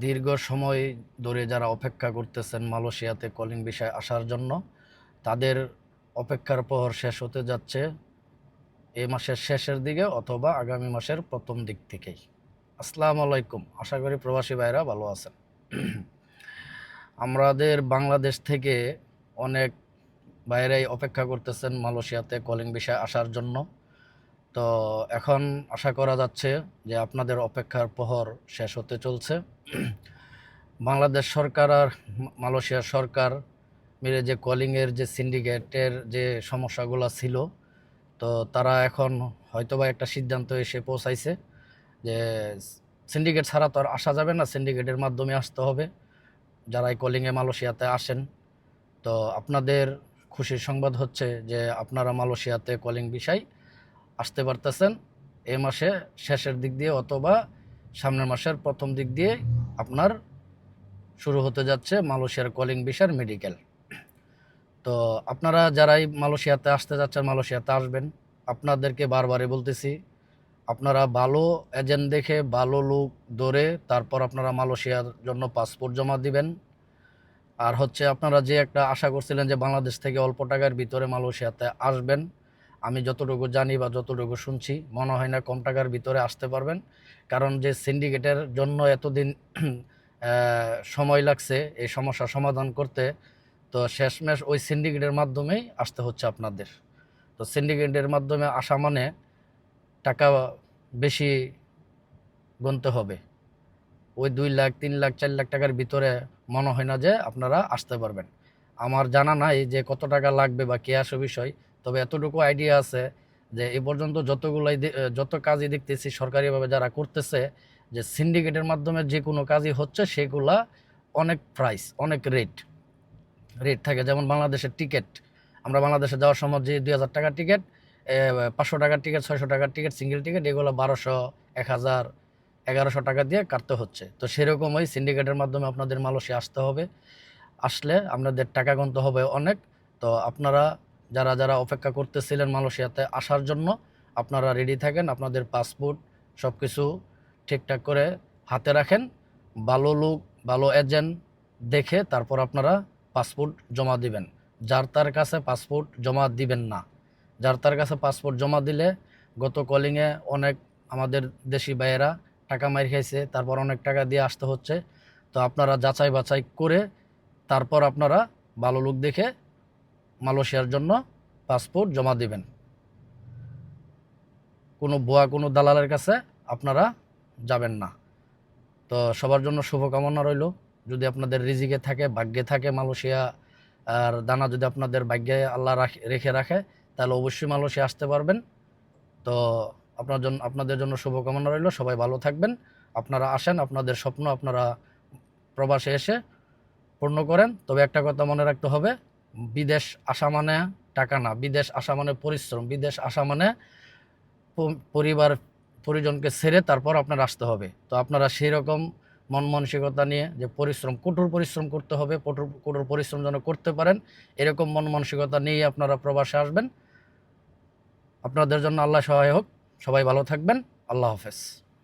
দীর্ঘ সময় ধরে যারা অপেক্ষা করতেছেন মালয়েশিয়াতে কলিং ভিসায় আসার জন্য, তাদের অপেক্ষার প্রহর শেষ হতে যাচ্ছে এই মাসের শেষের দিকে অথবা আগামী মাসের প্রথম দিক থেকেই। আসসালামু আলাইকুম, আশা করি প্রবাসী ভাইরা ভালো আছেন। আমাদের বাংলাদেশ থেকে অনেক বাইরেই অপেক্ষা করতেছেন মালয়েশিয়াতে কলিং ভিসায় আসার জন্য। তো এখন আশা করা যাচ্ছে যে আপনাদের অপেক্ষার প্রহর শেষ হতে চলছে। বাংলাদেশ সরকার আর মালয়েশিয়া সরকার মিলে যে কলিংয়ের যে সিন্ডিকেটের যে সমস্যাগুলো ছিল, তো তারা এখন হয়তোবা একটা সিদ্ধান্ত এসে পৌঁছাইছে যে সিন্ডিকেট ছাড়া তো আর আসা যাবে না, সিন্ডিকেটের মাধ্যমে আসতে হবে যারা এই কলিংয়ে মালয়েশিয়াতে আসেন। তো আপনাদের খুশির সংবাদ হচ্ছে যে আপনারা মালয়েশিয়াতে কলিং ভিসায় আসতে পারতেছেন এই মাসে শেষের দিক দিয়ে অথবা সামনের মাসের প্রথম দিক দিয়ে আপনার শুরু হতে যাচ্ছে মালয়েশিয়ার কলিং ভিসার মেডিকেল। তো আপনারা যারাই মালয়েশিয়াতে আসতে যাচ্ছেন, মালয়েশিয়াতে আসবেন, আপনাদেরকে বারবারই বলতেছি, আপনারা ভালো এজেন্ট দেখে ভালো লোক ধরে তারপর আপনারা মালয়েশিয়ার জন্য পাসপোর্ট জমা দিবেন। আর হচ্ছে আপনারা যে একটা আশা করছিলেন যে বাংলাদেশ থেকে অল্প টাকার ভিতরে মালয়েশিয়াতে আসবেন, আমি যতটুকু জানি বা যতটুকু শুনছি মনে হয় না কম টাকার ভিতরে আসতে পারবেন। কারণ যে সিন্ডিকেটের জন্য এতদিন সময় লাগছে এই সমস্যার সমাধান করতে, তো শেষমেশ ওই সিন্ডিকেটের মাধ্যমেই আসতে হচ্ছে আপনাদের। তো সিন্ডিকেটের মাধ্যমে আসা মানে টাকা বেশি গুনতে হবে। ওই 2 লাখ 3 লাখ 4 লাখ টাকার ভিতরে মনে হয় না যে আপনারা আসতে পারবেন। আমার জানা নাই যে কত টাকা লাগবে বা কে আসে বিষয়, তবে এতটুকু আইডিয়া আছে যে এ পর্যন্ত যত কাজই দেখতেছি সরকারিভাবে যারা করতেছে, যে সিন্ডিকেটের মাধ্যমে যে কোনো কাজই হচ্ছে সেগুলা অনেক প্রাইস, অনেক রেট রেট থাকে। যেমন বাংলাদেশের টিকিট, আমরা বাংলাদেশে যাওয়ার সময় যে 2,000 টাকার টিকিট, 500 টাকার টিকিট, 600 টাকার টিকিট, সিঙ্গেল টিকিট, এগুলো 1200, 1000, 1100 টাকা দিয়ে কাটতে হচ্ছে। তো সেরকম ওই সিন্ডিকেটের মাধ্যমে আপনাদের মালয়েশিয়া আসতে হবে। আসলে আপনাদের টাকা গুনতে হবে অনেক। তো আপনারা যারা যারা অপেক্ষা করতেছিলেন মালয়েশিয়াতে আসার জন্য, আপনারা রেডি থাকেন, আপনাদের পাসপোর্ট সব কিছু ঠিকঠাক করে হাতে রাখেন। ভালো লোক, ভালো এজেন্ট দেখে তারপর আপনারা পাসপোর্ট জমা দিবেন। যার তার কাছে পাসপোর্ট জমা দিবেন না। যার তার কাছে পাসপোর্ট জমা দিলে গত কলিংয়ে অনেক আমাদের দেশি ভাইয়েরা টাকা মার খাইছে, তারপর অনেক টাকা দিয়ে আসতে হচ্ছে। তো আপনারা যাচাই বাছাই করে তারপর আপনারা ভালো লোক দেখে মালয়েশিয়ার জন্য পাসপোর্ট জমা দিবেন। কোনো ভুয়া কোনো দালালের কাছে আপনারা যাবেন না। তো সবার জন্য শুভকামনা রইল। যদি আপনাদের রিজিকে থাকে, ভাগ্যে থাকে মালয়েশিয়া আর দানা যদি আপনাদের ভাগ্যে আল্লাহ রেখে রাখে, তাহলে অবশ্যই মালয়েশিয়া আসতে পারবেন। তো আপনাদের জন্য শুভকামনা রইল। সবাই ভালো থাকবেন। আপনারা আসেন, আপনাদের স্বপ্ন আপনারা প্রবাসে এসে পূর্ণ করেন। তবে একটা কথা মনে রাখতে হবে, বিদেশ আসা মানে টাকা না, বিদেশ আসা মানে পরিশ্রম, বিদেশ আসা মানে পরিবার পরিজনকে ছেড়ে তারপর আপনার আসতে হবে। তো আপনারা সেই রকম মন মানসিকতা নিয়ে যে পরিশ্রম, কঠোর পরিশ্রম করতে হবে, কঠোর কঠোর পরিশ্রম যেন করতে পারেন, এরকম মন মানসিকতা নিয়ে আপনারা প্রবাসে আসবেন। আপনাদের জন্য আল্লাহ সহায় হোক। সবাই ভালো থাকবেন। আল্লাহ হাফেজ।